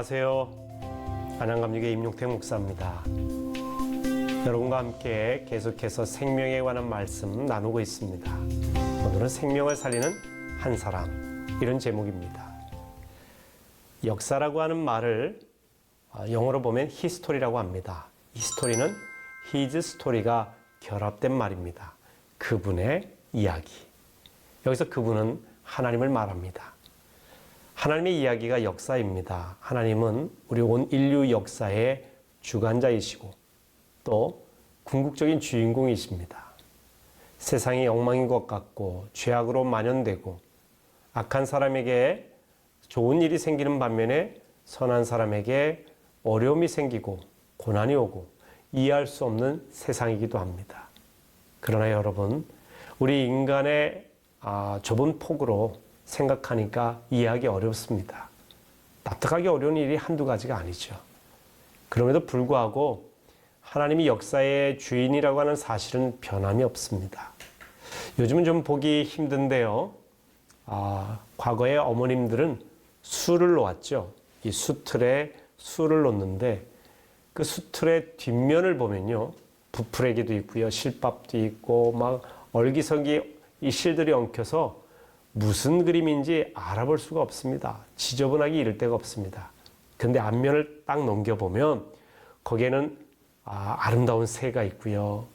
안녕하세요. 안양감리교회 임용택 목사입니다. 여러분과 함께 계속해서 생명에 관한 말씀 나누고 있습니다. 오늘은 생명을 살리는 한 사람, 이런 제목입니다. 역사라고 하는 말을 영어로 보면 history라고 합니다. 이 스토리는 his story가 결합된 말입니다. 그분의 이야기. 여기서 그분은 하나님을 말합니다. 하나님의 이야기가 역사입니다. 하나님은 우리 온 인류 역사의 주관자이시고 또 궁극적인 주인공이십니다. 세상이 엉망인 것 같고 죄악으로 만연되고 악한 사람에게 좋은 일이 생기는 반면에 선한 사람에게 어려움이 생기고 고난이 오고 이해할 수 없는 세상이기도 합니다. 그러나 여러분, 우리 인간의 좁은 폭으로 생각하니까 이해하기 어렵습니다. 납득하기 어려운 일이 한두 가지가 아니죠. 그럼에도 불구하고 하나님이 역사의 주인이라고 하는 사실은 변함이 없습니다. 요즘은 좀 보기 힘든데요. 과거에 어머님들은 술을 놓았죠. 이 수틀에 술을 놓는데 그 수틀의 뒷면을 보면요. 부풀레기도 있고요. 실밥도 있고 막 얼기성기 이 실들이 엉켜서 무슨 그림인지 알아볼 수가 없습니다. 지저분하기 이를 데가 없습니다. 근데 앞면을 딱 넘겨보면 거기에는 아름다운 새가 있고요.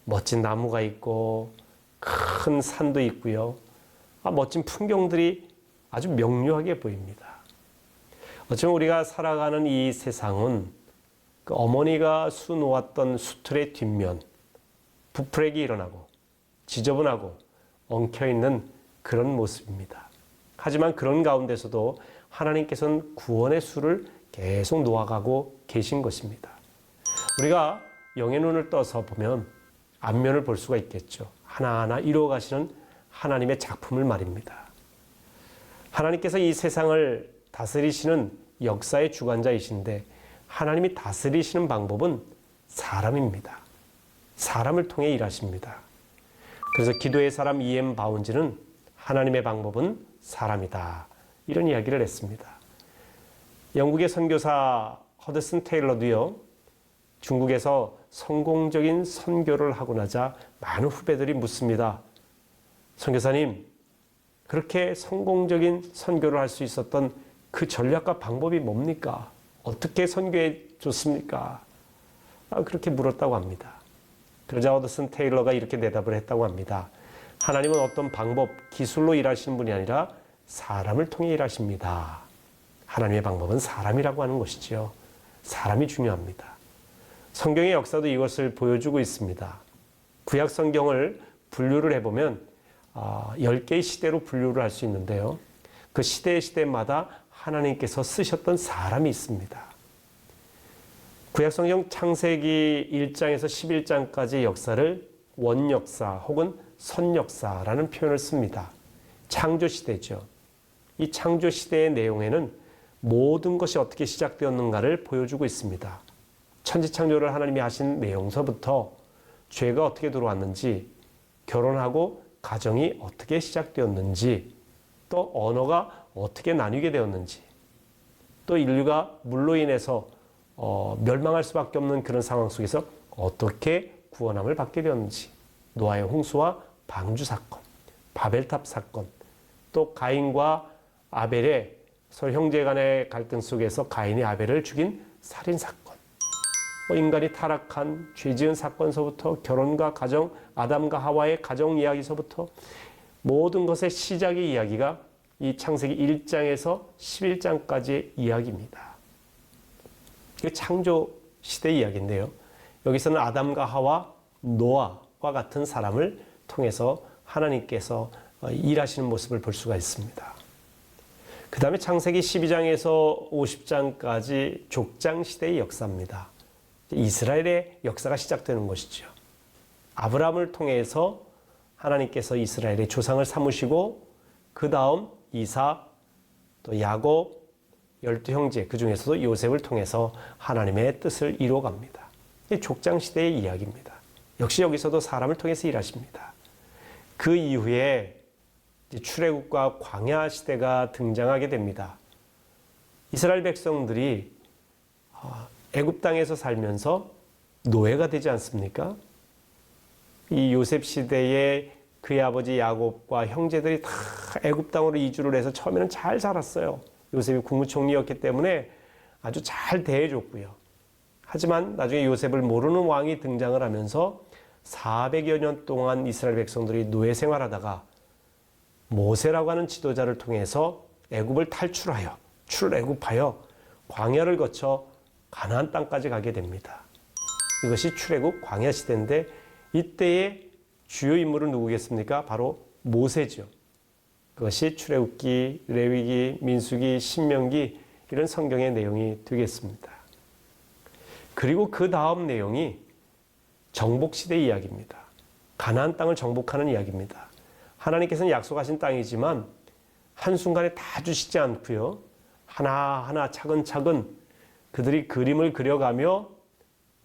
멋진 나무가 있고 큰 산도 있고요. 멋진 풍경들이 아주 명료하게 보입니다. 어쩌면 우리가 살아가는 이 세상은 그 어머니가 수놓았던 수틀의 뒷면, 부풀레기 일어나고 지저분하고 엉켜있는 그런 모습입니다. 하지만 그런 가운데서도 하나님께서는 구원의 수를 계속 놓아가고 계신 것입니다. 우리가 영의 눈을 떠서 보면 앞면을 볼 수가 있겠죠. 하나하나 이루어가시는 하나님의 작품을 말입니다. 하나님께서 이 세상을 다스리시는 역사의 주관자이신데 하나님이 다스리시는 방법은 사람입니다. 사람을 통해 일하십니다. 그래서 기도의 사람 E.M. 바운지는 하나님의 방법은 사람이다. 이런 이야기를 했습니다. 영국의 선교사 허드슨 테일러도요. 중국에서 성공적인 선교를 하고 나자 많은 후배들이 묻습니다. 선교사님, 그렇게 성공적인 선교를 할 수 있었던 그 전략과 방법이 뭡니까? 어떻게 선교해 줬습니까? 그렇게 물었다고 합니다. 그러자 허드슨 테일러가 이렇게 대답을 했다고 합니다. 하나님은 어떤 방법, 기술로 일하시는 분이 아니라 사람을 통해 일하십니다. 하나님의 방법은 사람이라고 하는 것이죠. 사람이 중요합니다. 성경의 역사도 이것을 보여주고 있습니다. 구약 성경을 분류를 해보면 10개의 시대로 분류를 할 수 있는데요. 그 시대마다 하나님께서 쓰셨던 사람이 있습니다. 구약 성경 창세기 1장에서 11장까지의 역사를 원역사 혹은 선역사라는 표현을 씁니다. 창조시대죠. 이 창조시대의 내용에는 모든 것이 어떻게 시작되었는가를 보여주고 있습니다. 천지창조를 하나님이 하신 내용서부터 죄가 어떻게 들어왔는지, 결혼하고 가정이 어떻게 시작되었는지, 또 언어가 어떻게 나뉘게 되었는지, 또 인류가 물로 인해서 멸망할 수밖에 없는 그런 상황 속에서 어떻게 구원함을 받게 되었는지, 노아의 홍수와 방주 사건, 바벨탑 사건, 또 가인과 아벨의 서로 형제 간의 갈등 속에서 가인이 아벨을 죽인 살인 사건, 인간이 타락한 죄 지은 사건서부터 결혼과 가정, 아담과 하와의 가정 이야기서부터 모든 것의 시작의 이야기가 이 창세기 1장에서 11장까지의 이야기입니다. 이게 창조 시대 이야기인데요. 여기서는 아담과 하와, 노아와 같은 사람을 통해서 하나님께서 일하시는 모습을 볼 수가 있습니다. 그 다음에 창세기 12장에서 50장까지 족장 시대의 역사입니다. 이스라엘의 역사가 시작되는 것이죠. 아브라함을 통해서 하나님께서 이스라엘의 조상을 삼으시고 그 다음 이삭, 또 야곱, 12형제, 그 중에서도 요셉을 통해서 하나님의 뜻을 이루어갑니다. 족장 시대의 이야기입니다. 역시 여기서도 사람을 통해서 일하십니다. 그 이후에 출애굽과 광야 시대가 등장하게 됩니다. 이스라엘 백성들이 애굽 땅에서 살면서 노예가 되지 않습니까? 이 요셉 시대에 그의 아버지 야곱과 형제들이 다 애굽 땅으로 이주를 해서 처음에는 잘 살았어요. 요셉이 국무총리였기 때문에 아주 잘 대해줬고요. 하지만 나중에 요셉을 모르는 왕이 등장을 하면서 400여 년 동안 이스라엘 백성들이 노예 생활하다가 모세라고 하는 지도자를 통해서 애굽을 탈출하여 출애굽하여 광야를 거쳐 가나안 땅까지 가게 됩니다. 이것이 출애굽 광야 시대인데 이때의 주요 인물은 누구겠습니까? 바로 모세죠. 그것이 출애굽기, 레위기, 민수기, 신명기 이런 성경의 내용이 되겠습니다. 그리고 그 다음 내용이 정복시대 이야기입니다. 가나안 땅을 정복하는 이야기입니다. 하나님께서는 약속하신 땅이지만 한순간에 다 주시지 않고요. 하나하나 차근차근 그들이 그림을 그려가며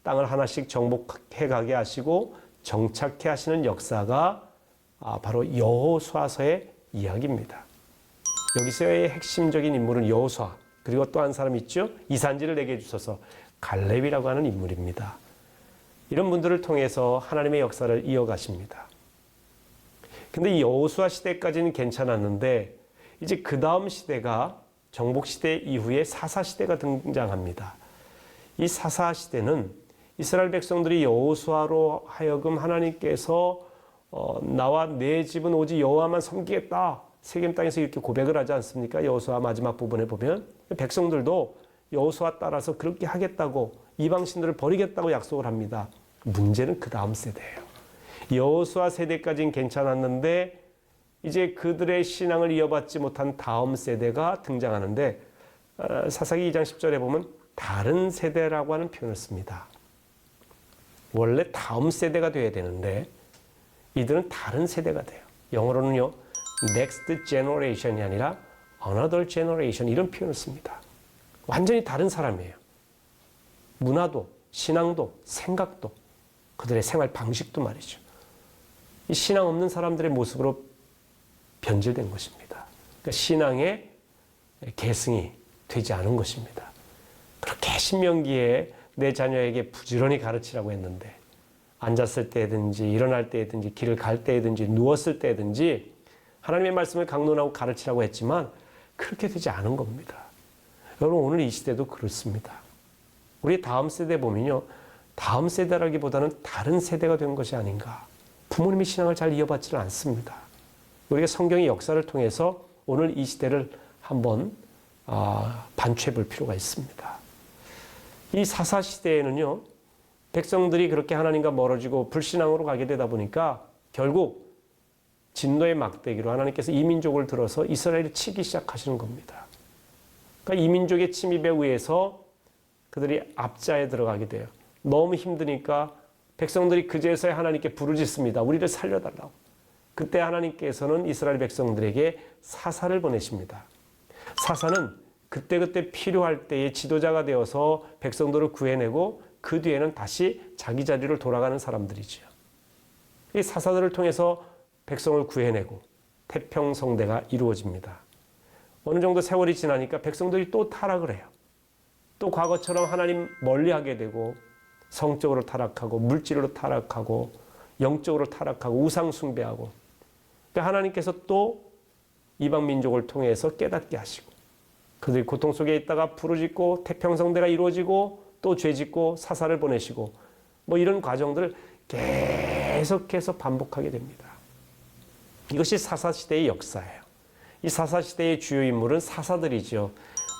땅을 하나씩 정복해 가게 하시고 정착해 하시는 역사가 바로 여호수아서의 이야기입니다. 여기서의 핵심적인 인물은 여호수아, 그리고 또 한 사람 있죠. 이산지를 내게 주소서, 갈렙이라고 하는 인물입니다. 이런 분들을 통해서 하나님의 역사를 이어가십니다. 근데 이 여호수아 시대까지는 괜찮았는데 이제 그 다음 시대가 정복시대 이후에 사사시대가 등장합니다. 이 사사시대는 이스라엘 백성들이 여호수아로 하여금 하나님께서 나와 내 집은 오직 여호와만 섬기겠다. 세겜 땅에서 이렇게 고백을 하지 않습니까? 여호수아 마지막 부분에 보면 백성들도 여호수아 따라서 그렇게 하겠다고 이방신들을 버리겠다고 약속을 합니다. 문제는 그 다음 세대예요. 여호수아 세대까지는 괜찮았는데 이제 그들의 신앙을 이어받지 못한 다음 세대가 등장하는데 사사기 2장 10절에 보면 다른 세대라고 하는 표현을 씁니다. 원래 다음 세대가 돼야 되는데 이들은 다른 세대가 돼요. 영어로는요, next generation이 아니라 another generation 이런 표현을 씁니다. 완전히 다른 사람이에요. 문화도, 신앙도, 생각도, 그들의 생활 방식도 말이죠. 이 신앙 없는 사람들의 모습으로 변질된 것입니다. 그러니까 신앙의 계승이 되지 않은 것입니다. 그렇게 신명기에 내 자녀에게 부지런히 가르치라고 했는데 앉았을 때든지 일어날 때든지 길을 갈 때든지 누웠을 때든지 하나님의 말씀을 강론하고 가르치라고 했지만 그렇게 되지 않은 겁니다. 여러분 오늘 이 시대도 그렇습니다. 우리 다음 세대 보면요. 다음 세대라기보다는 다른 세대가 된 것이 아닌가. 부모님의 신앙을 잘 이어받지는 않습니다. 우리가 성경의 역사를 통해서 오늘 이 시대를 한번 반추해 볼 필요가 있습니다. 이 사사시대에는요. 백성들이 그렇게 하나님과 멀어지고 불신앙으로 가게 되다 보니까 결국 진노의 막대기로 하나님께서 이 민족을 들어서 이스라엘을 치기 시작하시는 겁니다. 그러니까 이 민족의 침입에 의해서 그들이 압자에 들어가게 돼요. 너무 힘드니까 백성들이 그제서야 하나님께 부르짖습니다. 우리를 살려달라고. 그때 하나님께서는 이스라엘 백성들에게 사사를 보내십니다. 사사는 그때그때 필요할 때에 지도자가 되어서 백성들을 구해내고 그 뒤에는 다시 자기 자리로 돌아가는 사람들이죠. 이 사사들을 통해서 백성을 구해내고 태평성대가 이루어집니다. 어느 정도 세월이 지나니까 백성들이 또 타락을 해요. 또 과거처럼 하나님 멀리하게 되고 성적으로 타락하고 물질로 타락하고 영적으로 타락하고 우상 숭배하고 하나님께서 또 이방 민족을 통해서 깨닫게 하시고 그들이 고통 속에 있다가 부르짖고 태평성대가 이루어지고 또 죄짓고 사사를 보내시고 뭐 이런 과정들을 계속해서 반복하게 됩니다. 이것이 사사시대의 역사예요. 이 사사시대의 주요 인물은 사사들이죠.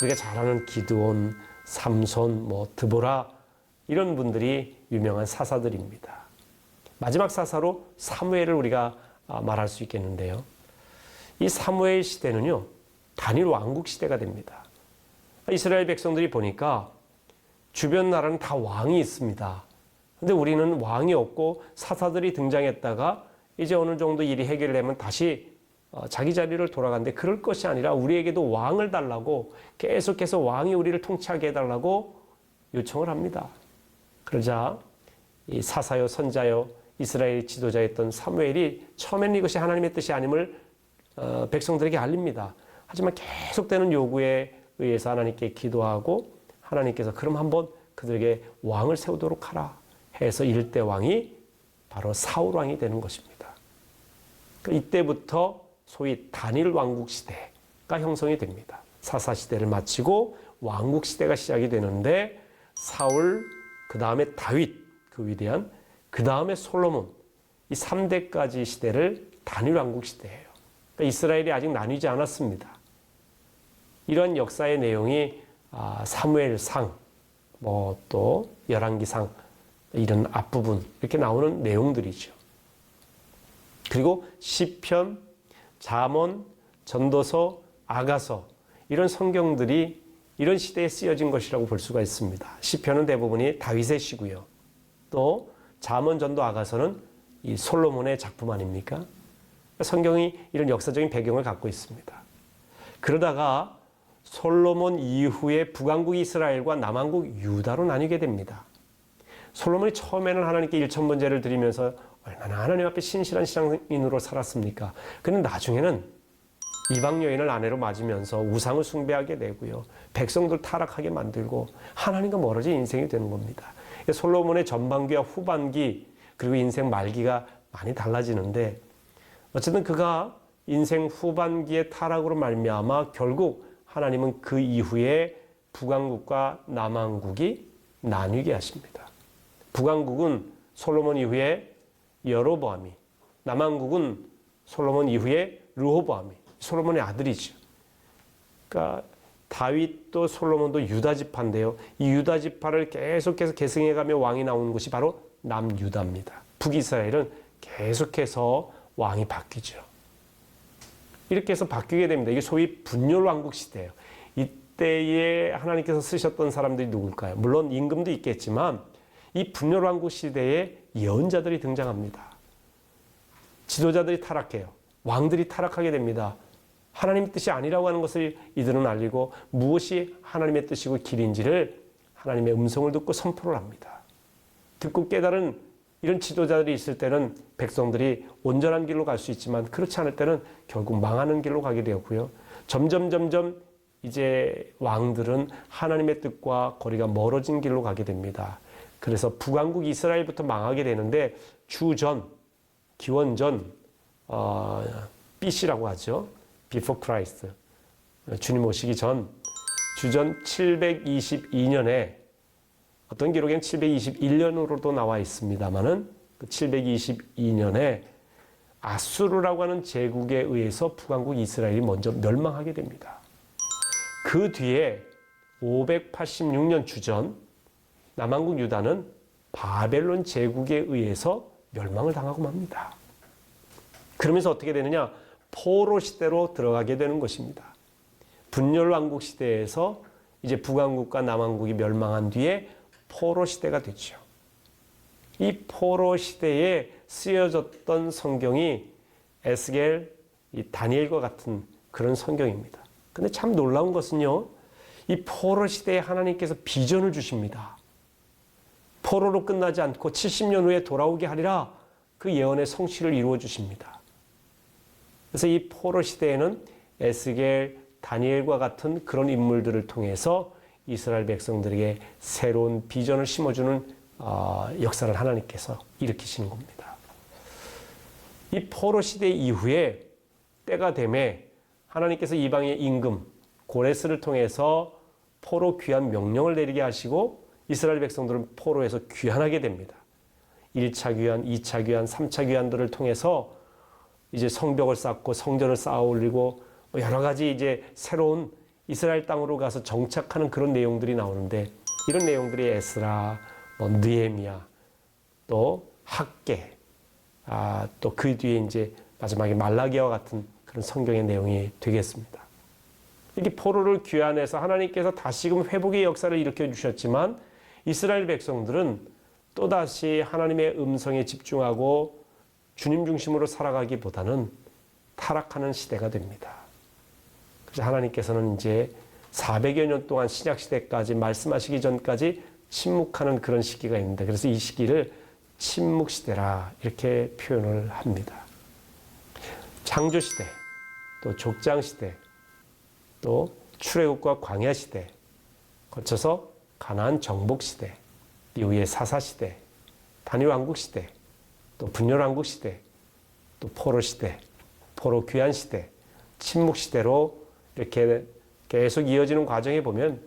우리가 잘 아는 기드온, 삼손, 드보라 이런 분들이 유명한 사사들입니다. 마지막 사사로 사무엘을 우리가 말할 수 있겠는데요. 이 사무엘 시대는요. 단일 왕국 시대가 됩니다. 이스라엘 백성들이 보니까 주변 나라는 다 왕이 있습니다. 근데 우리는 왕이 없고 사사들이 등장했다가 이제 어느 정도 일이 해결되면 다시 자기 자리를 돌아가는데 그럴 것이 아니라 우리에게도 왕을 달라고 계속해서 왕이 우리를 통치하게 해달라고 요청을 합니다. 그러자 이 사사요 선자요 이스라엘 지도자였던 사무엘이 처음에는 이것이 하나님의 뜻이 아님을 백성들에게 알립니다. 하지만 계속되는 요구에 의해서 하나님께 기도하고 하나님께서 그럼 한번 그들에게 왕을 세우도록 하라 해서 1대 왕이 바로 사울 왕이 되는 것입니다. 이때부터 소위 단일 왕국 시대가 형성이 됩니다. 사사 시대를 마치고 왕국 시대가 시작이 되는데 사울, 그 다음에 다윗, 그 위대한, 그 다음에 솔로몬, 이 3대까지 시대를 단일 왕국 시대예요. 그러니까 이스라엘이 아직 나뉘지 않았습니다. 이런 역사의 내용이 사무엘상, 또 열왕기상 이런 앞부분 이렇게 나오는 내용들이죠. 그리고 시편, 잠언, 전도서, 아가서 이런 성경들이 이런 시대에 쓰여진 것이라고 볼 수가 있습니다. 시편은 대부분이 다윗의 시고요. 또 잠언, 전도, 아가서는 이 솔로몬의 작품 아닙니까? 성경이 이런 역사적인 배경을 갖고 있습니다. 그러다가 솔로몬 이후에 북왕국 이스라엘과 남왕국 유다로 나뉘게 됩니다. 솔로몬이 처음에는 하나님께 일천번제를 드리면서 얼마나 하나님 앞에 신실한 신앙인으로 살았습니까? 그런데 나중에는 이방 여인을 아내로 맞으면서 우상을 숭배하게 되고요. 백성들 타락하게 만들고 하나님과 멀어진 인생이 되는 겁니다. 솔로몬의 전반기와 후반기 그리고 인생 말기가 많이 달라지는데 어쨌든 그가 인생 후반기의 타락으로 말미암아 결국 하나님은 그 이후에 북왕국과 남왕국이 나뉘게 하십니다. 북왕국은 솔로몬 이후에 여로보암이, 남왕국은 솔로몬 이후에 르호보암이, 솔로몬의 아들이죠. 그러니까 다윗도 솔로몬도 유다 지파인데요. 이 유다 지파를 계속해서 계승해가며 왕이 나오는 곳이 바로 남유다입니다. 북이스라엘은 계속해서 왕이 바뀌죠. 이렇게 해서 바뀌게 됩니다. 이게 소위 분열왕국 시대예요. 이때에 하나님께서 쓰셨던 사람들이 누굴까요? 물론 임금도 있겠지만 이 분열왕국 시대에 예언자들이 등장합니다. 지도자들이 타락해요. 왕들이 타락하게 됩니다. 하나님의 뜻이 아니라고 하는 것을 이들은 알리고 무엇이 하나님의 뜻이고 길인지를 하나님의 음성을 듣고 선포를 합니다. 듣고 깨달은 이런 지도자들이 있을 때는 백성들이 온전한 길로 갈 수 있지만 그렇지 않을 때는 결국 망하는 길로 가게 되었고요. 점점 이제 왕들은 하나님의 뜻과 거리가 멀어진 길로 가게 됩니다. 그래서 북왕국 이스라엘부터 망하게 되는데 주전, 기원전, BC라고 하죠. Before Christ. 주님 오시기 전 주전 722년에 어떤 기록엔 721년으로도 나와 있습니다만은 그 722년에 아수르라고 하는 제국에 의해서 북왕국 이스라엘이 먼저 멸망하게 됩니다. 그 뒤에 586년 주전 남왕국 유다는 바벨론 제국에 의해서 멸망을 당하고 맙니다. 그러면서 어떻게 되느냐? 포로 시대로 들어가게 되는 것입니다. 분열왕국 시대에서 이제 북왕국과 남왕국이 멸망한 뒤에 포로 시대가 되죠. 이 포로 시대에 쓰여졌던 성경이 에스겔, 이 다니엘과 같은 그런 성경입니다. 근데 참 놀라운 것은요, 이 포로 시대에 하나님께서 비전을 주십니다. 포로로 끝나지 않고 70년 후에 돌아오게 하리라 그 예언의 성취를 이루어 주십니다. 그래서 이 포로 시대에는 에스겔, 다니엘과 같은 그런 인물들을 통해서 이스라엘 백성들에게 새로운 비전을 심어주는 역사를 하나님께서 일으키시는 겁니다. 이 포로 시대 이후에 때가 되매 하나님께서 이방의 임금 고레스를 통해서 포로 귀환 명령을 내리게 하시고 이스라엘 백성들은 포로에서 귀환하게 됩니다. 1차 귀환, 2차 귀환, 3차 귀환들을 통해서 이제 성벽을 쌓고 성전을 쌓아 올리고 여러 가지 이제 새로운 이스라엘 땅으로 가서 정착하는 그런 내용들이 나오는데 이런 내용들이 에스라, 느헤미야, 또 학개, 또 그 뒤에 이제 마지막에 말라기야와 같은 그런 성경의 내용이 되겠습니다. 이렇게 포로를 귀환해서 하나님께서 다시금 회복의 역사를 일으켜 주셨지만 이스라엘 백성들은 또다시 하나님의 음성에 집중하고 주님 중심으로 살아가기보다는 타락하는 시대가 됩니다. 그래서 하나님께서는 이제 400여 년 동안 신약시대까지 말씀하시기 전까지 침묵하는 그런 시기가 있는데 그래서 이 시기를 침묵시대라 이렇게 표현을 합니다. 창조시대, 또 족장시대, 또 출애굽과 광야 시대, 거쳐서 가나안 정복 시대, 이후에 사사 시대, 단일 왕국 시대, 또 분열 왕국 시대, 또 포로 시대, 포로 귀환 시대, 침묵 시대로 이렇게 계속 이어지는 과정에 보면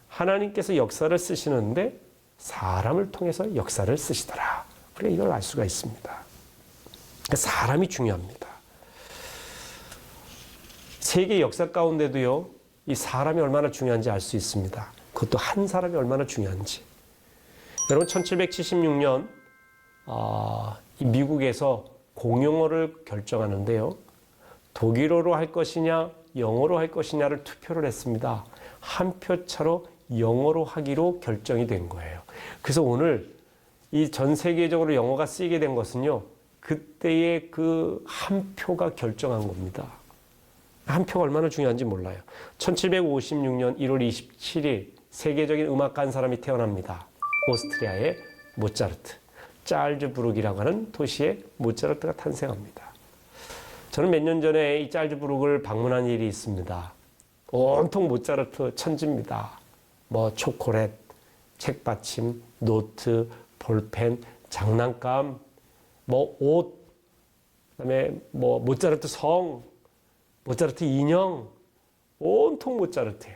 하나님께서 역사를 쓰시는데 사람을 통해서 역사를 쓰시더라. 우리가 이걸 알 수가 있습니다. 사람이 중요합니다. 세계 역사 가운데도요, 이 사람이 얼마나 중요한지 알 수 있습니다. 그것도 한 사람이 얼마나 중요한지. 여러분, 1776년 미국에서 공용어를 결정하는데요. 독일어로 할 것이냐, 영어로 할 것이냐를 투표를 했습니다. 한 표 차로 영어로 하기로 결정이 된 거예요. 그래서 오늘 이 전 세계적으로 영어가 쓰이게 된 것은요, 그때의 그 한 표가 결정한 겁니다. 한 표가 얼마나 중요한지 몰라요. 1756년 1월 27일 세계적인 음악가 한 사람이 태어납니다. 오스트리아의 모차르트, 짤즈부르크라고 하는 도시에 모차르트가 탄생합니다. 저는 몇 년 전에 이 짤즈부르크를 방문한 일이 있습니다. 온통 모차르트 천지입니다. 뭐 초콜릿, 책받침, 노트, 볼펜, 장난감, 뭐 옷, 그다음에 뭐 모차르트 성, 모차르트 인형, 온통 모차르트예요.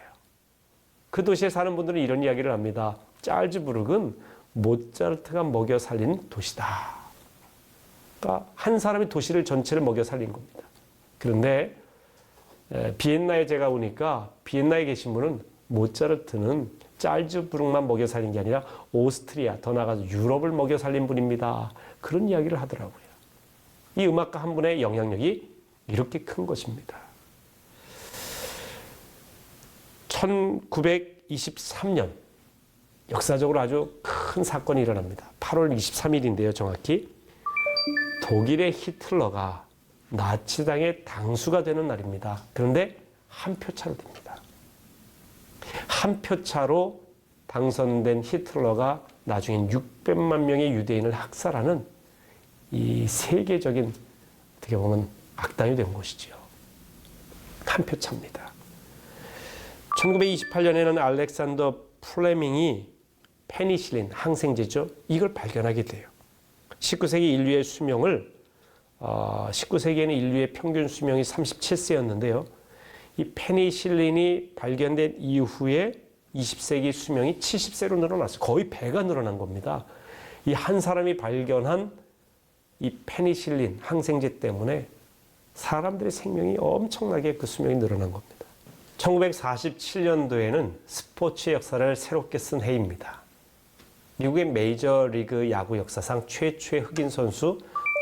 그 도시에 사는 분들은 이런 이야기를 합니다. 짤즈부르크는 모차르트가 먹여 살린 도시다. 그러니까 한 사람이 도시를 전체를 먹여 살린 겁니다. 그런데 비엔나에 제가 오니까 비엔나에 계신 분은 모차르트는 짤즈부르크만 먹여 살린 게 아니라 오스트리아, 더 나아가서 유럽을 먹여 살린 분입니다. 그런 이야기를 하더라고요. 이 음악가 한 분의 영향력이 이렇게 큰 것입니다. 1923년 역사적으로 아주 큰 사건이 일어납니다. 8월 23일인데요, 정확히. 독일의 히틀러가 나치당의 당수가 되는 날입니다. 그런데 한 표 차로 됩니다. 한 표 차로 당선된 히틀러가 나중엔 600만 명의 유대인을 학살하는 이 세계적인, 어떻게 보면 악당이 된 것이죠. 한 표 차입니다. 1928년에는 알렉산더 플레밍이 페니실린, 항생제죠. 이걸 발견하게 돼요. 19세기 인류의 수명을 19세기에는 인류의 평균 수명이 37세였는데요. 이 페니실린이 발견된 이후에 20세기 수명이 70세로 늘어났어요. 거의 배가 늘어난 겁니다. 이 한 사람이 발견한 이 페니실린 항생제 때문에 사람들의 생명이 엄청나게 그 수명이 늘어난 겁니다. 1947년도에는 스포츠 역사를 새롭게 쓴 해입니다. 미국의 메이저리그 야구 역사상 최초의 흑인 선수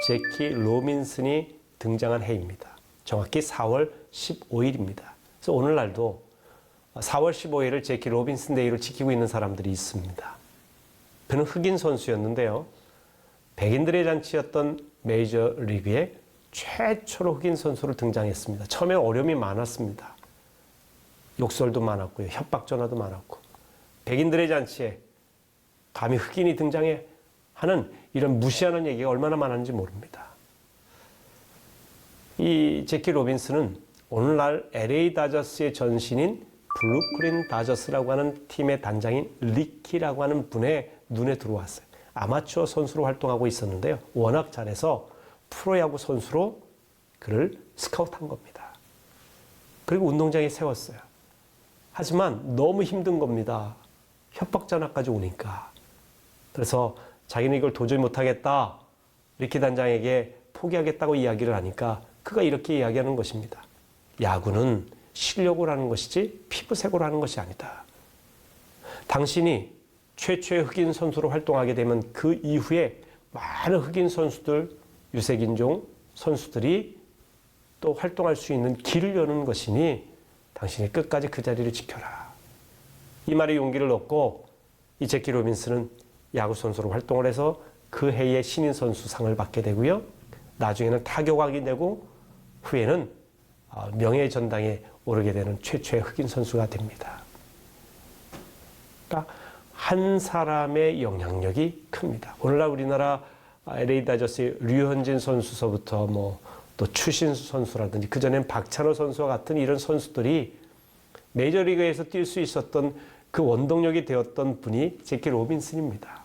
제키 로빈슨이 등장한 해입니다. 정확히 4월 15일입니다. 그래서 오늘날도 4월 15일을 제키 로빈슨 데이로 지키고 있는 사람들이 있습니다. 그는 흑인 선수였는데요. 백인들의 잔치였던 메이저리그에 최초로 흑인 선수로 등장했습니다. 처음에 어려움이 많았습니다. 욕설도 많았고요. 협박 전화도 많았고. 백인들의 잔치에 감히 흑인이 등장해 하는 이런 무시하는 얘기가 얼마나 많았는지 모릅니다. 이 제키 로빈슨은 오늘날 LA 다저스의 전신인 블루크린 다저스라고 하는 팀의 단장인 리키라고 하는 분의 눈에 들어왔어요. 아마추어 선수로 활동하고 있었는데요. 워낙 잘해서 프로야구 선수로 그를 스카우트한 겁니다. 그리고 운동장에 세웠어요. 하지만 너무 힘든 겁니다. 협박 전화까지 오니까. 그래서 자기는 이걸 도저히 못하겠다. 리키 단장에게 포기하겠다고 이야기를 하니까 그가 이렇게 이야기하는 것입니다. 야구는 실력으로 하는 것이지 피부색으로 하는 것이 아니다. 당신이 최초의 흑인 선수로 활동하게 되면 그 이후에 많은 흑인 선수들, 유색인종 선수들이 또 활동할 수 있는 길을 여는 것이니 당신이 끝까지 그 자리를 지켜라. 이 말에 용기를 얻고 이 제키 로빈슨은 야구 선수로 활동을 해서 그 해의 신인 선수상을 받게 되고요. 나중에는 타격왕이 되고 후에는 명예의 전당에 오르게 되는 최초의 흑인 선수가 됩니다. 그러니까 한 사람의 영향력이 큽니다. 오늘날 우리나라 LA 다저스의 류현진 선수서부터 또 추신수 선수라든지 그전엔 박찬호 선수와 같은 이런 선수들이 메이저리그에서 뛸 수 있었던 그 원동력이 되었던 분이 제키 로빈슨입니다.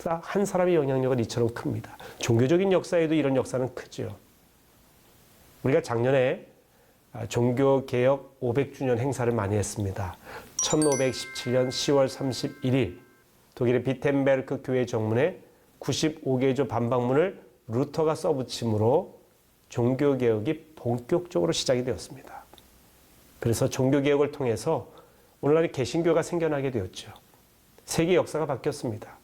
한 사람의 영향력은 이처럼 큽니다. 종교적인 역사에도 이런 역사는 크죠. 우리가 작년에 종교개혁 500주년 행사를 많이 했습니다. 1517년 10월 31일 독일의 비텐베르크 교회 정문에 95개조 반박문을 루터가 써붙임으로 종교개혁이 본격적으로 시작이 되었습니다. 그래서 종교개혁을 통해서 오늘날의 개신교가 생겨나게 되었죠. 세계 역사가 바뀌었습니다.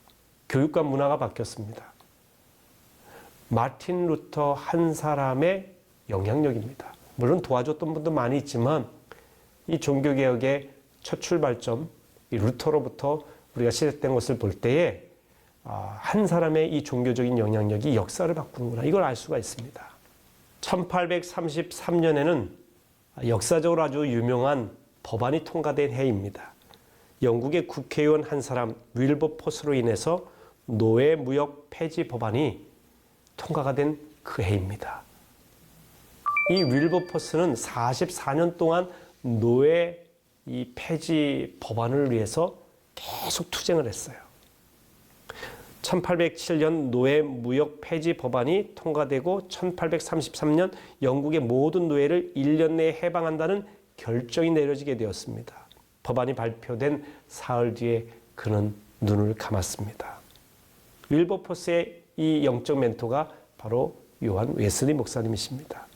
교육과 문화가 바뀌었습니다. 마틴 루터 한 사람의 영향력입니다. 물론 도와줬던 분도 많이 있지만 이 종교개혁의 첫 출발점, 이 루터로부터 우리가 시작된 것을 볼 때에 한 사람의 이 종교적인 영향력이 역사를 바꾸는구나, 이걸 알 수가 있습니다. 1833년에는 역사적으로 아주 유명한 법안이 통과된 해입니다. 영국의 국회의원 한 사람 윌버포스로 인해서 노예 무역 폐지 법안이 통과가 된 그 해입니다. 이 윌버포스는 44년 동안 노예 이 폐지 법안을 위해서 계속 투쟁을 했어요. 1807년 노예 무역 폐지 법안이 통과되고 1833년 영국의 모든 노예를 1년 내에 해방한다는 결정이 내려지게 되었습니다. 법안이 발표된 사흘 뒤에 그는 눈을 감았습니다. 윌버포스의 이 영적 멘토가 바로 요한 웨슬리 목사님이십니다.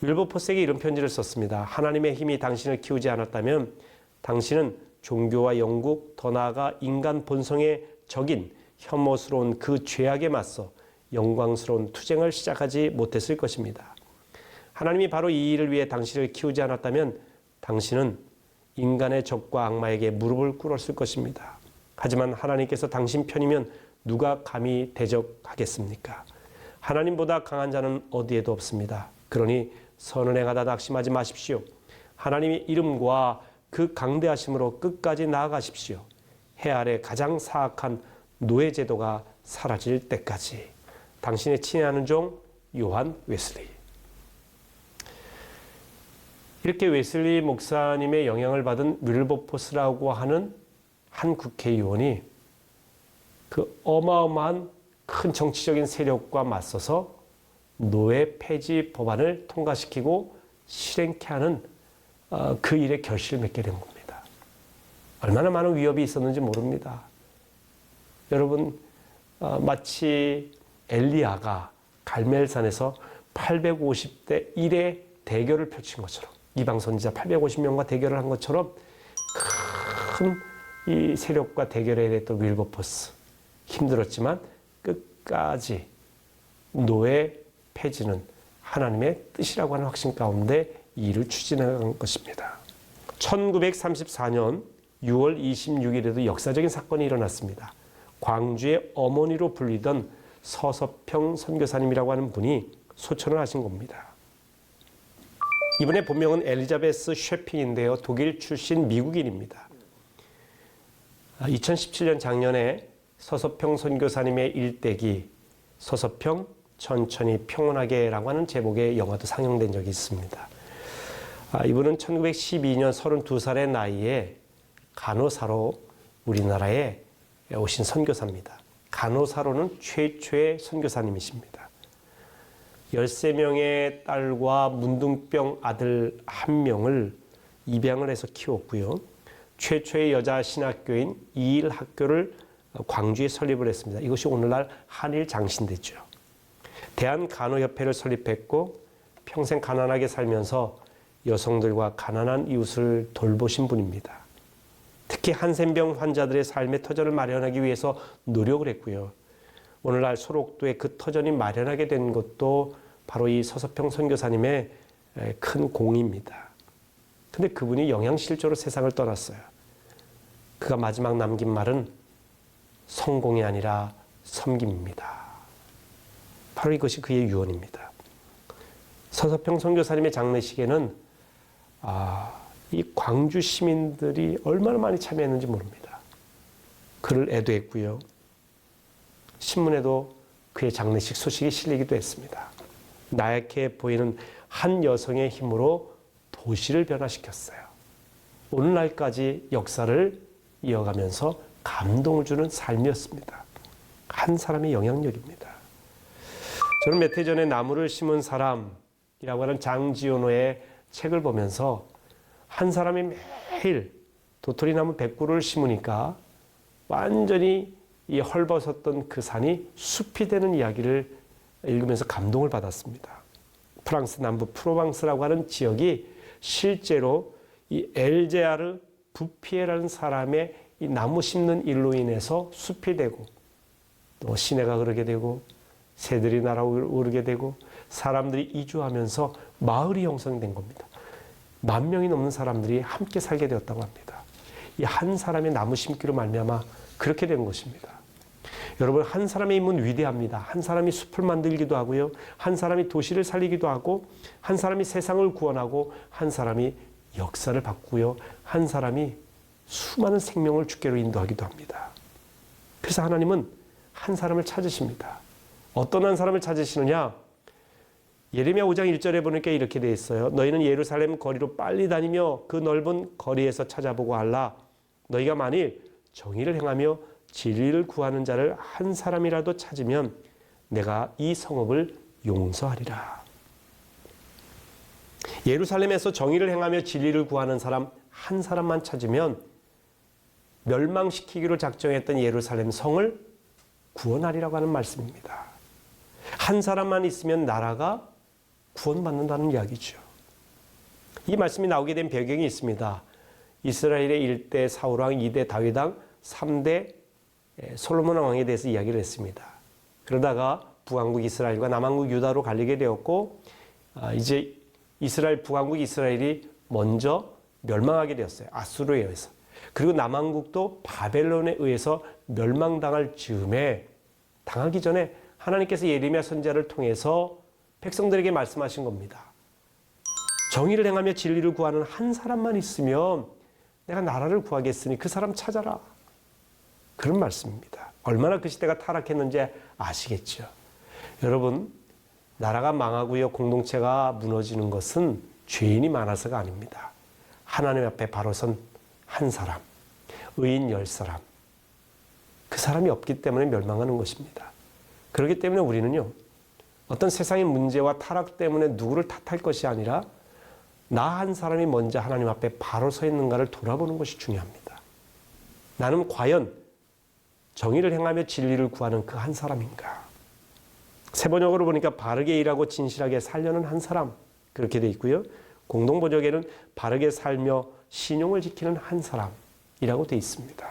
윌버포스에게 이런 편지를 썼습니다. 하나님의 힘이 당신을 키우지 않았다면 당신은 종교와 영국, 더 나아가 인간 본성의 적인 혐오스러운 그 죄악에 맞서 영광스러운 투쟁을 시작하지 못했을 것입니다. 하나님이 바로 이 일을 위해 당신을 키우지 않았다면 당신은 인간의 적과 악마에게 무릎을 꿇었을 것입니다. 하지만 하나님께서 당신 편이면 누가 감히 대적하겠습니까? 하나님보다 강한 자는 어디에도 없습니다. 그러니 선을 행하다 낙심하지 마십시오. 하나님의 이름과 그 강대하심으로 끝까지 나아가십시오. 해 아래 가장 사악한 노예 제도가 사라질 때까지. 당신의 친애하는 종 요한 웨슬리. 이렇게 웨슬리 목사님의 영향을 받은 윌버포스라고 하는 한 국회의원이 그 어마어마한 큰 정치적인 세력과 맞서서 노예 폐지 법안을 통과시키고 실행케 하는 그 일에 결실을 맺게 된 겁니다. 얼마나 많은 위협이 있었는지 모릅니다. 여러분, 마치 엘리야가 갈멜산에서 850대 1의 대결을 펼친 것처럼, 이방 선지자 850명과 대결을 한 것처럼 큰 이 세력과 대결에 됐던 윌버포스, 힘들었지만 끝까지 노예 폐지는 하나님의 뜻이라고 하는 확신 가운데 이 일을 추진한 것입니다. 1934년 6월 26일에도 역사적인 사건이 일어났습니다. 광주의 어머니로 불리던 서서평 선교사님이라고 하는 분이 소천을 하신 겁니다. 이분의 본명은 엘리자베스 셰핑인데요. 독일 출신 미국인입니다. 2017년 작년에 서서평 선교사님의 일대기 서서평 천천히 평온하게라고 하는 제목의 영화도 상영된 적이 있습니다. 이분은 1912년 32살의 나이에 간호사로 우리나라에 오신 선교사입니다. 간호사로는 최초의 선교사님이십니다. 13명의 딸과 문둥병 아들 1명을 입양을 해서 키웠고요. 최초의 여자 신학교인 이일학교를 광주에 설립을 했습니다. 이것이 오늘날 한일 장신대죠. 대한간호협회를 설립했고 평생 가난하게 살면서 여성들과 가난한 이웃을 돌보신 분입니다. 특히 한센병 환자들의 삶의 터전을 마련하기 위해서 노력을 했고요. 오늘날 소록도에 그 터전이 마련하게 된 것도 바로 이 서서평 선교사님의 큰 공입니다. 근데 그분이 영양실조로 세상을 떠났어요. 그가 마지막 남긴 말은 성공이 아니라 섬김입니다. 바로 이것이 그의 유언입니다. 서서평 선교사님의 장례식에는 이 광주 시민들이 얼마나 많이 참여했는지 모릅니다. 그를 애도했고요. 신문에도 그의 장례식 소식이 실리기도 했습니다. 나약해 보이는 한 여성의 힘으로 도시를 변화시켰어요. 오늘날까지 역사를 이어가면서 감동을 주는 삶이었습니다. 한 사람의 영향력입니다. 저는 몇 해 전에 나무를 심은 사람이라고 하는 장지연호의 책을 보면서 한 사람이 매일 도토리나무 100그루를 심으니까 완전히 이 헐벗었던 그 산이 숲이 되는 이야기를 읽으면서 감동을 받았습니다. 프랑스 남부 프로방스라고 하는 지역이 실제로 이 엘제아르 부피에라는 사람의 이 나무 심는 일로 인해서 숲이 되고 또 시내가 흐르게 되고 새들이 날아오르게 되고 사람들이 이주하면서 마을이 형성된 겁니다. 10,000명이 넘는 사람들이 함께 살게 되었다고 합니다. 이 한 사람의 나무 심기로 말미암아 그렇게 된 것입니다. 여러분, 한 사람의 힘은 위대합니다. 한 사람이 숲을 만들기도 하고요. 한 사람이 도시를 살리기도 하고 한 사람이 세상을 구원하고 한 사람이 역사를 바꾸고요. 한 사람이 수많은 생명을 주께로 인도하기도 합니다. 그래서 하나님은 한 사람을 찾으십니다. 어떤 한 사람을 찾으시느냐? 예레미야 5장 1절에 보니까 이렇게 되어 있어요. 너희는 예루살렘 거리로 빨리 다니며 그 넓은 거리에서 찾아보고 알라. 너희가 만일 정의를 행하며 진리를 구하는 자를 한 사람이라도 찾으면 내가 이 성읍을 용서하리라. 예루살렘에서 정의를 행하며 진리를 구하는 사람 한 사람만 찾으면 멸망시키기로 작정했던 예루살렘 성을 구원하리라고 하는 말씀입니다. 한 사람만 있으면 나라가 구원받는다는 이야기죠. 이 말씀이 나오게 된 배경이 있습니다. 이스라엘의 1대 사울왕, 2대 다윗왕, 3대 솔로몬 왕에 대해서 이야기를 했습니다. 그러다가 북왕국 이스라엘과 남왕국 유다로 갈리게 되었고 이제 이스라엘 북왕국 이스라엘이 먼저 멸망하게 되었어요. 아수르에 의해서. 그리고 남왕국도 바벨론에 의해서 멸망당할 즈음에 당하기 전에 하나님께서 예레미야 선지자를 통해서 백성들에게 말씀하신 겁니다. 정의를 행하며 진리를 구하는 한 사람만 있으면 내가 나라를 구하겠으니 그 사람 찾아라. 그런 말씀입니다. 얼마나 그 시대가 타락했는지 아시겠죠. 여러분, 나라가 망하고요, 공동체가 무너지는 것은 죄인이 많아서가 아닙니다. 하나님 앞에 바로 선 한 사람, 의인 10사람, 그 사람이 없기 때문에 멸망하는 것입니다. 그렇기 때문에 우리는요, 어떤 세상의 문제와 타락 때문에 누구를 탓할 것이 아니라 나 한 사람이 먼저 하나님 앞에 바로 서 있는가를 돌아보는 것이 중요합니다. 나는 과연 정의를 행하며 진리를 구하는 그 한 사람인가? 세번역으로 보니까 바르게 일하고 진실하게 살려는 한 사람, 그렇게 돼 있고요. 공동번역에는 바르게 살며 신용을 지키는 한 사람이라고 돼 있습니다.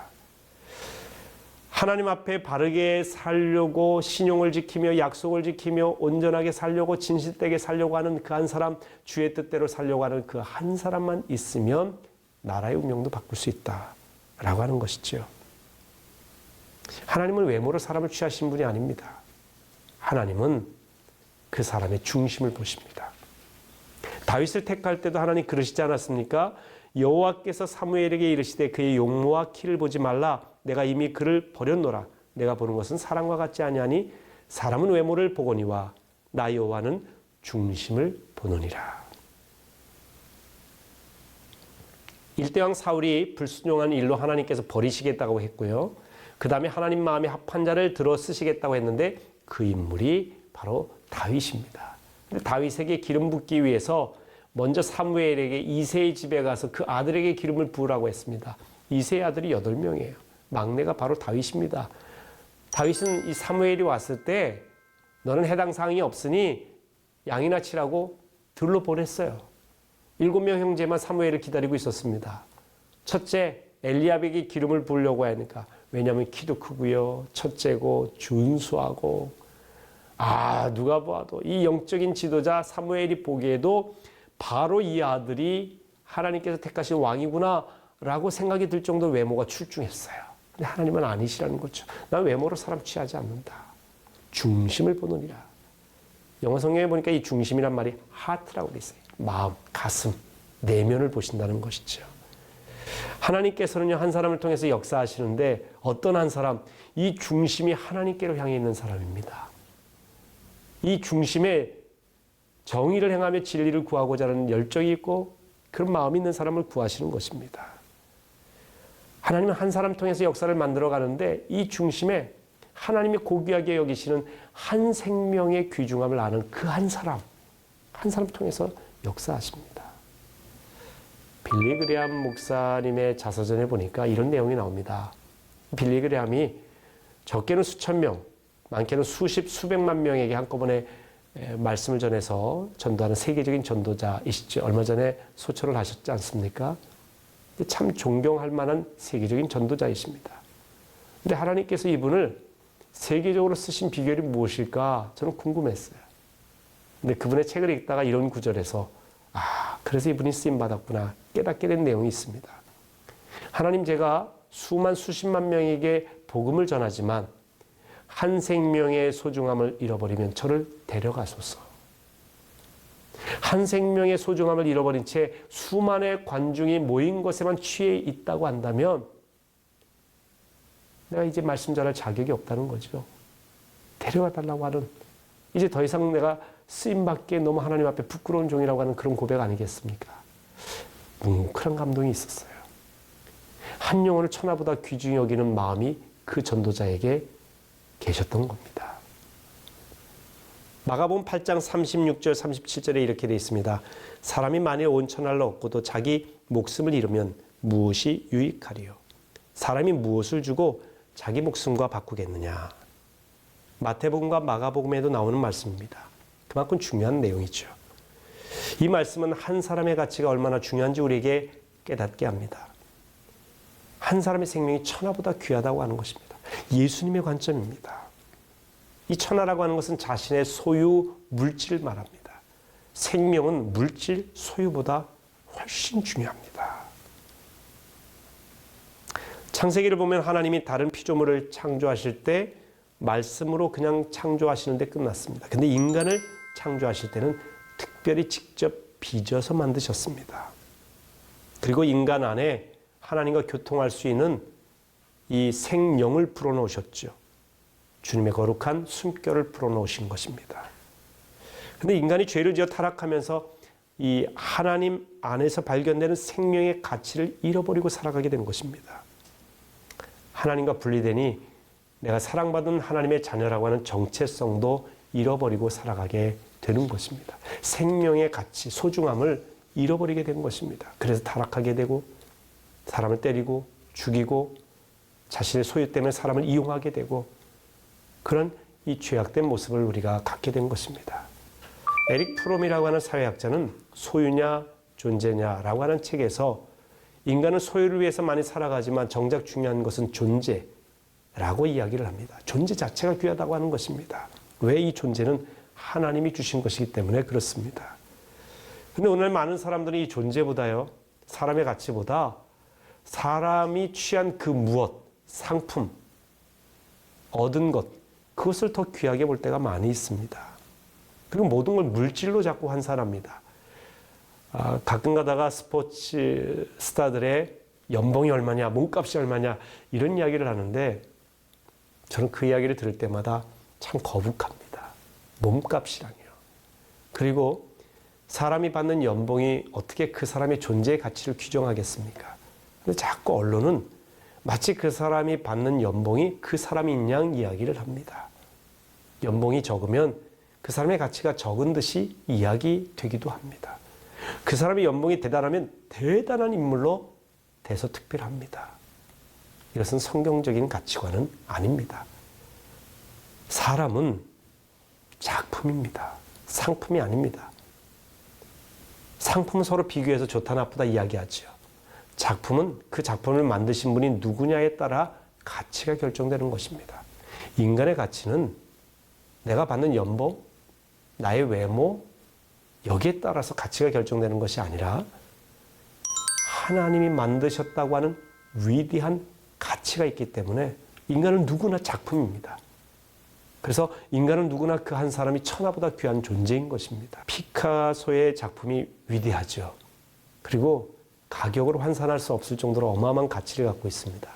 하나님 앞에 바르게 살려고 신용을 지키며 약속을 지키며 온전하게 살려고 진실되게 살려고 하는 그 한 사람, 주의 뜻대로 살려고 하는 그 한 사람만 있으면 나라의 운명도 바꿀 수 있다라고 하는 것이죠. 하나님은 외모로 사람을 취하신 분이 아닙니다. 하나님은 그 사람의 중심을 보십니다. 다윗을 택할 때도 하나님 그러시지 않았습니까? 여호와께서 사무엘에게 이르시되 그의 용모와 키를 보지 말라. 내가 이미 그를 버렸노라. 내가 보는 것은 사람과 같지 아니하니 사람은 외모를 보거니와 나 여호와는 중심을 보느니라. 일대왕 사울이 불순종한 일로 하나님께서 버리시겠다고 했고요. 그 다음에 하나님 마음에 합한 자를 들어 쓰시겠다고 했는데 그 인물이 바로 다윗입니다. 다윗에게 기름 붓기 위해서 먼저 사무엘에게 이새의 집에 가서 그 아들에게 기름을 부으라고 했습니다. 이새의 아들이 8명이에요. 막내가 바로 다윗입니다. 다윗은 이 사무엘이 왔을 때 너는 해당 사항이 없으니 양이나 치라고 들로 보냈어요. 7명 형제만 사무엘을 기다리고 있었습니다. 첫째, 엘리압에게 기름을 부으려고 하니까, 왜냐하면 키도 크고요, 첫째고 준수하고, 누가 봐도 이 영적인 지도자 사무엘이 보기에도 바로 이 아들이 하나님께서 택하신 왕이구나 라고 생각이 들 정도로 외모가 출중했어요. 근데 하나님은 아니시라는 거죠. 난 외모로 사람 취하지 않는다. 중심을 보느니라. 영어 성경에 보니까 이 중심이란 말이 하트라고 돼 있어요. 마음, 가슴, 내면을 보신다는 것이죠. 하나님께서는요, 한 사람을 통해서 역사하시는데 어떤 한 사람, 이 중심이 하나님께로 향해 있는 사람입니다. 이 중심에 정의를 행하며 진리를 구하고자 하는 열정이 있고 그런 마음이 있는 사람을 구하시는 것입니다. 하나님은 한 사람 통해서 역사를 만들어 가는데 이 중심에 하나님이 고귀하게 여기시는 한 생명의 귀중함을 아는 그 한 사람 통해서 역사하십니다. 빌리 그레함 목사님의 자서전에 보니까 이런 내용이 나옵니다. 빌리 그레함이 적게는 수천 명, 많게는 수십, 수백만 명에게 한꺼번에 말씀을 전해서 전도하는 세계적인 전도자이시죠. 얼마 전에 소천을 하셨지 않습니까? 참 존경할 만한 세계적인 전도자이십니다. 근데 하나님께서 이분을 세계적으로 쓰신 비결이 무엇일까 저는 궁금했어요. 근데 그분의 책을 읽다가 이런 구절에서 그래서 이분이 쓰임받았구나 깨닫게 된 내용이 있습니다. 하나님, 제가 수만 수십만 명에게 복음을 전하지만 한 생명의 소중함을 잃어버리면 저를 데려가소서. 한 생명의 소중함을 잃어버린 채 수만의 관중이 모인 것에만 취해 있다고 한다면 내가 이제 말씀 전할 자격이 없다는 거죠. 데려와 달라고 하는, 이제 더 이상 내가 쓰임받기에 너무 하나님 앞에 부끄러운 종이라고 하는 그런 고백 아니겠습니까? 뭉클한 감동이 있었어요. 한 영혼을 천하보다 귀중히 여기는 마음이 그 전도자에게 계셨던 겁니다. 마가복음 8장 36절 37절에 이렇게 되어 있습니다. 사람이 만일 온 천하를 얻고도 자기 목숨을 잃으면 무엇이 유익하리요? 사람이 무엇을 주고 자기 목숨과 바꾸겠느냐? 마태복음과 마가복음에도 나오는 말씀입니다. 그만큼 중요한 내용이죠. 이 말씀은 한 사람의 가치가 얼마나 중요한지 우리에게 깨닫게 합니다. 한 사람의 생명이 천하보다 귀하다고 하는 것입니다. 예수님의 관점입니다. 이 천하라고 하는 것은 자신의 소유, 물질을 말합니다. 생명은 물질, 소유보다 훨씬 중요합니다. 창세기를 보면 하나님이 다른 피조물을 창조하실 때 말씀으로 그냥 창조하시는데 끝났습니다. 근데 인간을 창조하실 때는 특별히 직접 빚어서 만드셨습니다. 그리고 인간 안에 하나님과 교통할 수 있는 이 생명을 불어넣으셨죠. 주님의 거룩한 숨결을 불어넣으신 것입니다. 그런데 인간이 죄를 지어 타락하면서 이 하나님 안에서 발견되는 생명의 가치를 잃어버리고 살아가게 된 것입니다. 하나님과 분리되니 내가 사랑받은 하나님의 자녀라고 하는 정체성도 잃어버리고 살아가게 되는 것입니다. 생명의 가치, 소중함을 잃어버리게 된 것입니다. 그래서 타락하게 되고 사람을 때리고 죽이고 자신의 소유 때문에 사람을 이용하게 되고 그런 이 죄악된 모습을 우리가 갖게 된 것입니다. 에릭 프롬이라고 하는 사회학자는 소유냐 존재냐라고 하는 책에서 인간은 소유를 위해서 많이 살아가지만 정작 중요한 것은 존재라고 이야기를 합니다. 존재 자체가 귀하다고 하는 것입니다. 왜? 이 존재는 하나님이 주신 것이기 때문에 그렇습니다. 근데 오늘 많은 사람들이 이 존재보다요, 사람의 가치보다 사람이 취한 그 무엇, 상품, 얻은 것, 그것을 더 귀하게 볼 때가 많이 있습니다. 그리고 모든 걸 물질로 자꾸 환산합니다. 가끔 가다가 스포츠 스타들의 연봉이 얼마냐, 몸값이 얼마냐 이런 이야기를 하는데 저는 그 이야기를 들을 때마다 참 거북합니다. 몸값이라뇨. 그리고 사람이 받는 연봉이 어떻게 그 사람의 존재의 가치를 규정하겠습니까? 근데 자꾸 언론은 마치 그 사람이 받는 연봉이 그 사람인 양 이야기를 합니다. 연봉이 적으면 그 사람의 가치가 적은 듯이 이야기되기도 합니다. 그 사람의 연봉이 대단하면 대단한 인물로 대서특필합니다. 이것은 성경적인 가치관은 아닙니다. 사람은 작품입니다. 상품이 아닙니다. 상품은 서로 비교해서 좋다 나쁘다 이야기하죠. 작품은 그 작품을 만드신 분이 누구냐에 따라 가치가 결정되는 것입니다. 인간의 가치는 내가 받는 연봉, 나의 외모, 여기에 따라서 가치가 결정되는 것이 아니라 하나님이 만드셨다고 하는 위대한 가치가 있기 때문에 인간은 누구나 작품입니다. 그래서 인간은 누구나 그 한 사람이 천하보다 귀한 존재인 것입니다. 피카소의 작품이 위대하죠. 그리고 가격으로 환산할 수 없을 정도로 어마어마한 가치를 갖고 있습니다.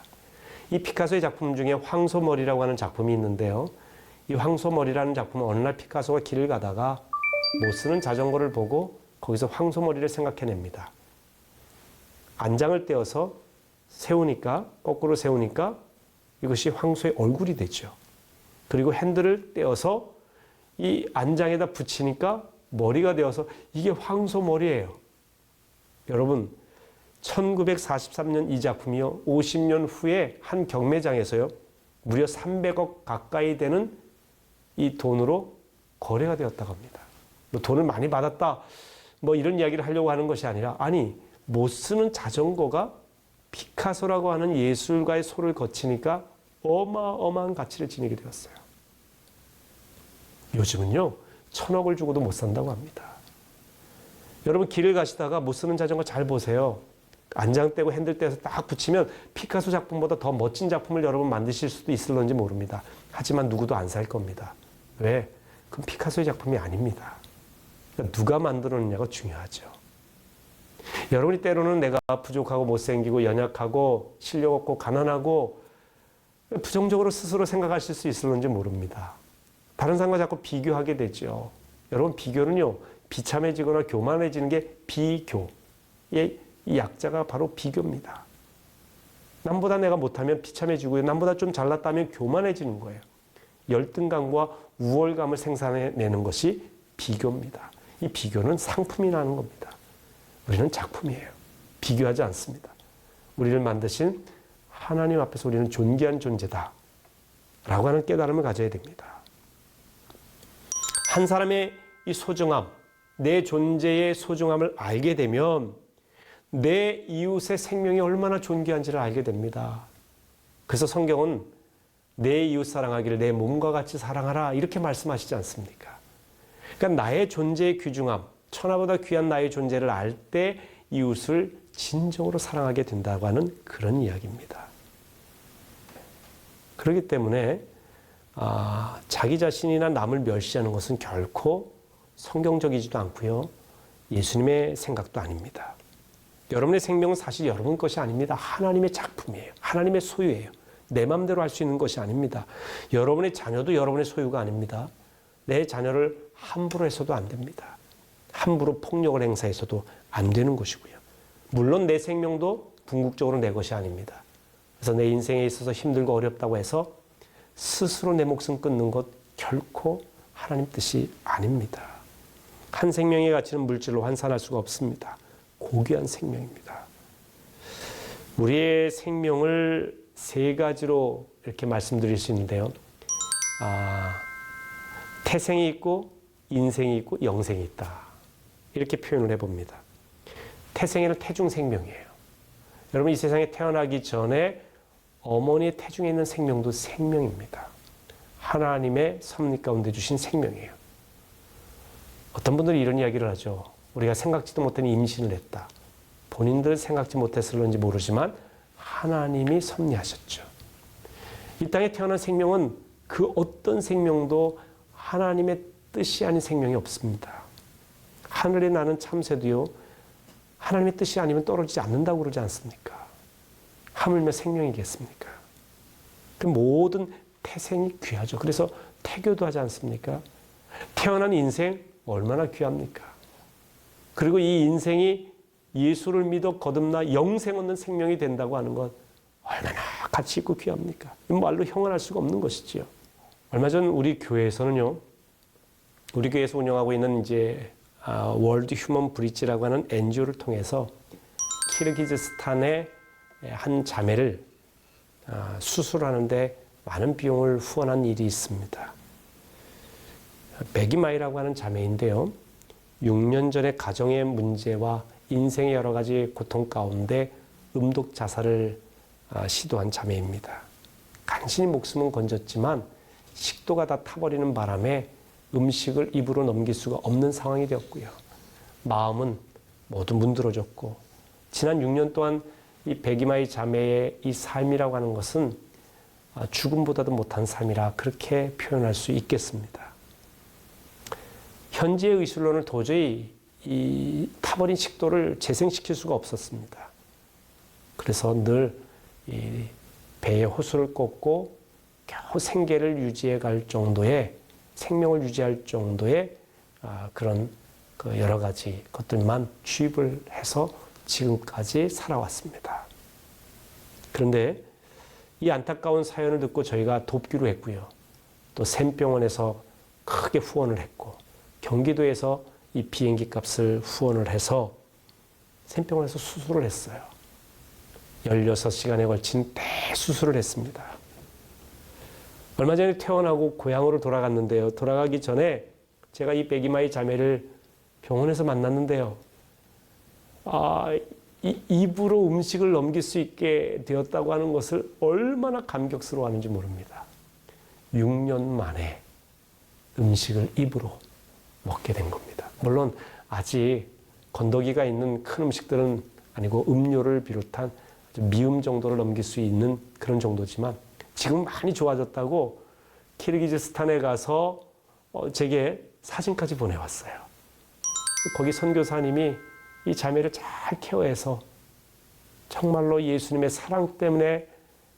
이 피카소의 작품 중에 황소머리라고 하는 작품이 있는데요. 이 황소머리라는 작품은 어느 날 피카소가 길을 가다가 못 쓰는 자전거를 보고 거기서 황소머리를 생각해냅니다. 안장을 떼어서 세우니까, 거꾸로 세우니까 이것이 황소의 얼굴이 되죠. 그리고 핸들을 떼어서 이 안장에다 붙이니까 머리가 되어서 이게 황소 머리예요. 여러분, 1943년 이 작품이요, 50년 후에 한 경매장에서요, 무려 300억 가까이 되는 이 돈으로 거래가 되었다고 합니다. 뭐 돈을 많이 받았다, 뭐 이런 이야기를 하려고 하는 것이 아니라, 아니, 못 쓰는 자전거가 피카소라고 하는 예술가의 손을 거치니까 어마어마한 가치를 지니게 되었어요. 요즘은요, 1,000억을 주고도 못 산다고 합니다. 여러분, 길을 가시다가 못 쓰는 자전거 잘 보세요. 안장 떼고 핸들 떼서 딱 붙이면 피카소 작품보다 더 멋진 작품을 여러분 만드실 수도 있을런지 모릅니다. 하지만 누구도 안 살 겁니다. 왜? 그건 피카소의 작품이 아닙니다. 그러니까 누가 만들었느냐가 중요하죠. 여러분이 때로는 내가 부족하고 못생기고 연약하고 실력 없고 가난하고 부정적으로 스스로 생각하실 수 있을런지 모릅니다. 다른 사람과 자꾸 비교하게 되죠. 여러분, 비교는요, 비참해지거나 교만해지는 게 비교의 이 약자가 바로 비교입니다. 남보다 내가 못하면 비참해지고요, 남보다 좀 잘났다면 교만해지는 거예요. 열등감과 우월감을 생산해내는 것이 비교입니다. 이 비교는 상품이 나는 겁니다. 우리는 작품이에요. 비교하지 않습니다. 우리를 만드신 하나님 앞에서 우리는 존귀한 존재다 라고 하는 깨달음을 가져야 됩니다. 한 사람의 이 소중함, 내 존재의 소중함을 알게 되면 내 이웃의 생명이 얼마나 존귀한지를 알게 됩니다. 그래서 성경은 내 이웃 사랑하기를 내 몸과 같이 사랑하라 이렇게 말씀하시지 않습니까? 그러니까 나의 존재의 귀중함, 천하보다 귀한 나의 존재를 알 때 이웃을 진정으로 사랑하게 된다고 하는 그런 이야기입니다. 그렇기 때문에 자기 자신이나 남을 멸시하는 것은 결코 성경적이지도 않고요, 예수님의 생각도 아닙니다. 여러분의 생명은 사실 여러분 것이 아닙니다. 하나님의 작품이에요. 하나님의 소유예요. 내 마음대로 할 수 있는 것이 아닙니다. 여러분의 자녀도 여러분의 소유가 아닙니다. 내 자녀를 함부로 해서도 안 됩니다. 함부로 폭력을 행사해서도 안 되는 것이고요. 물론 내 생명도 궁극적으로 내 것이 아닙니다. 그래서 내 인생에 있어서 힘들고 어렵다고 해서 스스로 내 목숨 끊는 것 결코 하나님 뜻이 아닙니다. 한 생명의 가치는 물질로 환산할 수가 없습니다. 고귀한 생명입니다. 우리의 생명을 세 가지로 이렇게 말씀드릴 수 있는데요. 태생이 있고 인생이 있고 영생이 있다. 이렇게 표현을 해봅니다. 태생에는 태중 생명이에요. 여러분, 이 세상에 태어나기 전에 어머니의 태중에 있는 생명도 생명입니다. 하나님의 섭리 가운데 주신 생명이에요. 어떤 분들이 이런 이야기를 하죠. 우리가 생각지도 못한 임신을 했다. 본인들 생각지 못했을런지 모르지만 하나님이 섭리하셨죠. 이 땅에 태어난 생명은 그 어떤 생명도 하나님의 뜻이 아닌 생명이 없습니다. 하늘에 나는 참새도요, 하나님의 뜻이 아니면 떨어지지 않는다고 그러지 않습니까? 하물며 생명이겠습니까? 그 모든 태생이 귀하죠. 그래서 태교도 하지 않습니까? 태어난 인생 얼마나 귀합니까? 그리고 이 인생이 예수를 믿어 거듭나 영생 얻는 생명이 된다고 하는 것 얼마나 가치 있고 귀합니까? 말로 형언할 수가 없는 것이지요. 얼마 전 우리 교회에서는요, 우리 교회에서 운영하고 있는 이제 월드 휴먼 브릿지라고 하는 NGO를 통해서 키르기즈스탄의 한 자매를 수술하는데 많은 비용을 후원한 일이 있습니다. 베기마이라고 하는 자매인데요, 6년 전에 가정의 문제와 인생의 여러 가지 고통 가운데 음독 자살을 시도한 자매입니다. 간신히 목숨은 건졌지만 식도가 다 타버리는 바람에 음식을 입으로 넘길 수가 없는 상황이 되었고요. 마음은 모두 문드러졌고, 지난 6년 동안 이 베기마이 자매의 이 삶이라고 하는 것은 죽음보다도 못한 삶이라 그렇게 표현할 수 있겠습니다. 현지의 의술로는 도저히 이 타버린 식도를 재생시킬 수가 없었습니다. 그래서 늘 이 배에 호수를 꽂고 겨우 생계를 유지해 갈 정도의, 생명을 유지할 정도의 그런 여러 가지 것들만 주입을 해서 지금까지 살아왔습니다. 그런데 이 안타까운 사연을 듣고 저희가 돕기로 했고요. 또 샘병원에서 크게 후원을 했고 경기도에서 이 비행기 값을 후원을 해서 샘병원에서 수술을 했어요. 16시간에 걸친 대수술을 했습니다. 얼마 전에 퇴원하고 고향으로 돌아갔는데요. 돌아가기 전에 제가 이 백이마이 자매를 병원에서 만났는데요. 입으로 음식을 넘길 수 있게 되었다고 하는 것을 얼마나 감격스러워하는지 모릅니다. 6년 만에 음식을 입으로 먹게 된 겁니다. 물론 아직 건더기가 있는 큰 음식들은 아니고 음료를 비롯한 미음 정도를 넘길 수 있는 그런 정도지만 지금 많이 좋아졌다고 키르기즈스탄에 가서 제게 사진까지 보내왔어요. 거기 선교사님이 이 자매를 잘 케어해서 정말로 예수님의 사랑 때문에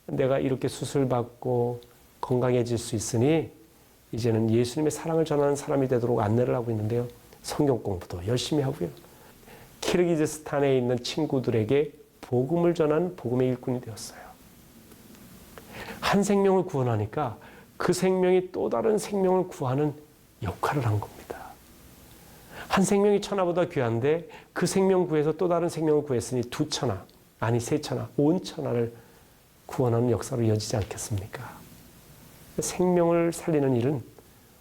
내가 이렇게 수술받고 건강해질 수 있으니 이제는 예수님의 사랑을 전하는 사람이 되도록 안내를 하고 있는데요. 성경 공부도 열심히 하고요. 키르기즈스탄에 있는 친구들에게 복음을 전하는 복음의 일꾼이 되었어요. 한 생명을 구원하니까 그 생명이 또 다른 생명을 구하는 역할을 한 겁니다. 한 생명이 천하보다 귀한데 그 생명 구해서 또 다른 생명을 구했으니 2천하, 아니 3천하, 5천하를 구원하는 역사로 이어지지 않겠습니까? 생명을 살리는 일은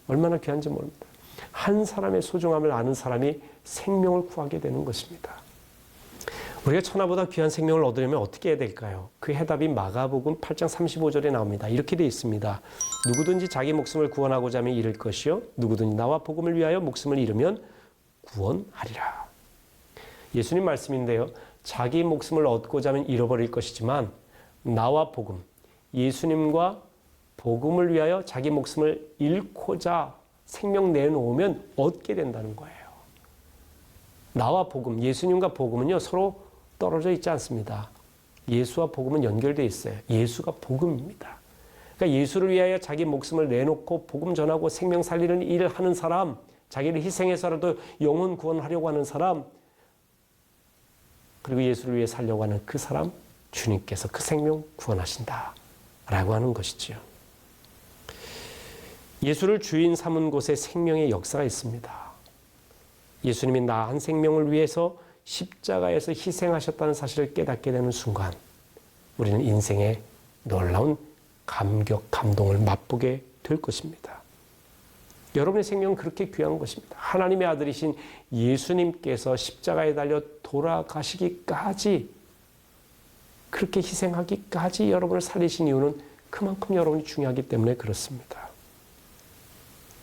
얼마나 귀한지 모릅니다. 한 사람의 소중함을 아는 사람이 생명을 구하게 되는 것입니다. 우리가 천하보다 귀한 생명을 얻으려면 어떻게 해야 될까요? 그 해답이 마가복음 8장 35절에 나옵니다. 이렇게 되어 있습니다. 누구든지 자기 목숨을 구원하고자 하면 잃을 것이요 누구든지 나와 복음을 위하여 목숨을 잃으면 구원하리라. 예수님 말씀인데요. 자기 목숨을 얻고자 하면 잃어버릴 것이지만 나와 복음, 예수님과 복음을 위하여 자기 목숨을 잃고자 생명 내놓으면 얻게 된다는 거예요. 나와 복음, 예수님과 복음은요 서로 떨어져 있지 않습니다. 예수와 복음은 연결되어 있어요. 예수가 복음입니다. 그러니까 예수를 위하여 자기 목숨을 내놓고 복음 전하고 생명 살리는 일을 하는 사람, 자기를 희생해서라도 영혼 구원하려고 하는 사람, 그리고 예수를 위해 살려고 하는 그 사람, 주님께서 그 생명 구원하신다 라고 하는 것이지요. 예수를 주인 삼은 곳에 생명의 역사가 있습니다. 예수님이 나 한 생명을 위해서 십자가에서 희생하셨다는 사실을 깨닫게 되는 순간 우리는 인생의 놀라운 감격, 감동을 맛보게 될 것입니다. 여러분의 생명은 그렇게 귀한 것입니다. 하나님의 아들이신 예수님께서 십자가에 달려 돌아가시기까지, 그렇게 희생하기까지 여러분을 살리신 이유는 그만큼 여러분이 중요하기 때문에 그렇습니다.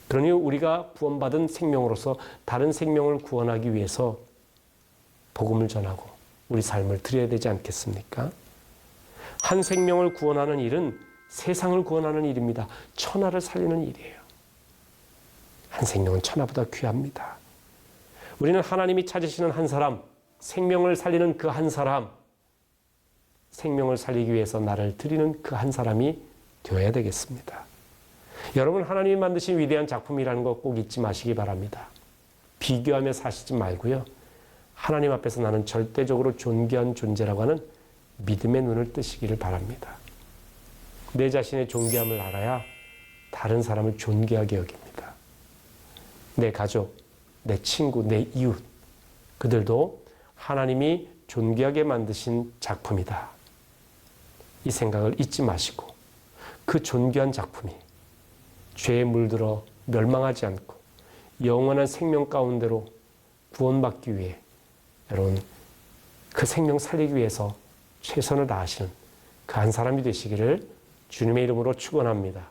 그러니 우리가 구원받은 생명으로서 다른 생명을 구원하기 위해서 복음을 전하고 우리 삶을 드려야 되지 않겠습니까? 한 생명을 구원하는 일은 세상을 구원하는 일입니다. 천하를 살리는 일이에요. 한 생명은 천하보다 귀합니다. 우리는 하나님이 찾으시는 한 사람, 생명을 살리는 그 한 사람, 생명을 살리기 위해서 나를 드리는 그 한 사람이 되어야 되겠습니다. 여러분, 하나님이 만드신 위대한 작품이라는 거 꼭 잊지 마시기 바랍니다. 비교하며 사시지 말고요. 하나님 앞에서 나는 절대적으로 존귀한 존재라고 하는 믿음의 눈을 뜨시기를 바랍니다. 내 자신의 존귀함을 알아야 다른 사람을 존귀하게 여깁니다. 내 가족, 내 친구, 내 이웃, 그들도 하나님이 존귀하게 만드신 작품이다. 이 생각을 잊지 마시고 그 존귀한 작품이 죄에 물들어 멸망하지 않고 영원한 생명 가운데로 구원받기 위해 여러분 그 생명 살리기 위해서 최선을 다하시는 그 한 사람이 되시기를 주님의 이름으로 축원합니다.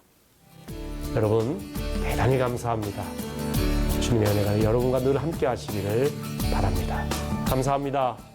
여러분 대단히 감사합니다. 주님의 은혜가 여러분과 늘 함께 하시기를 바랍니다. 감사합니다.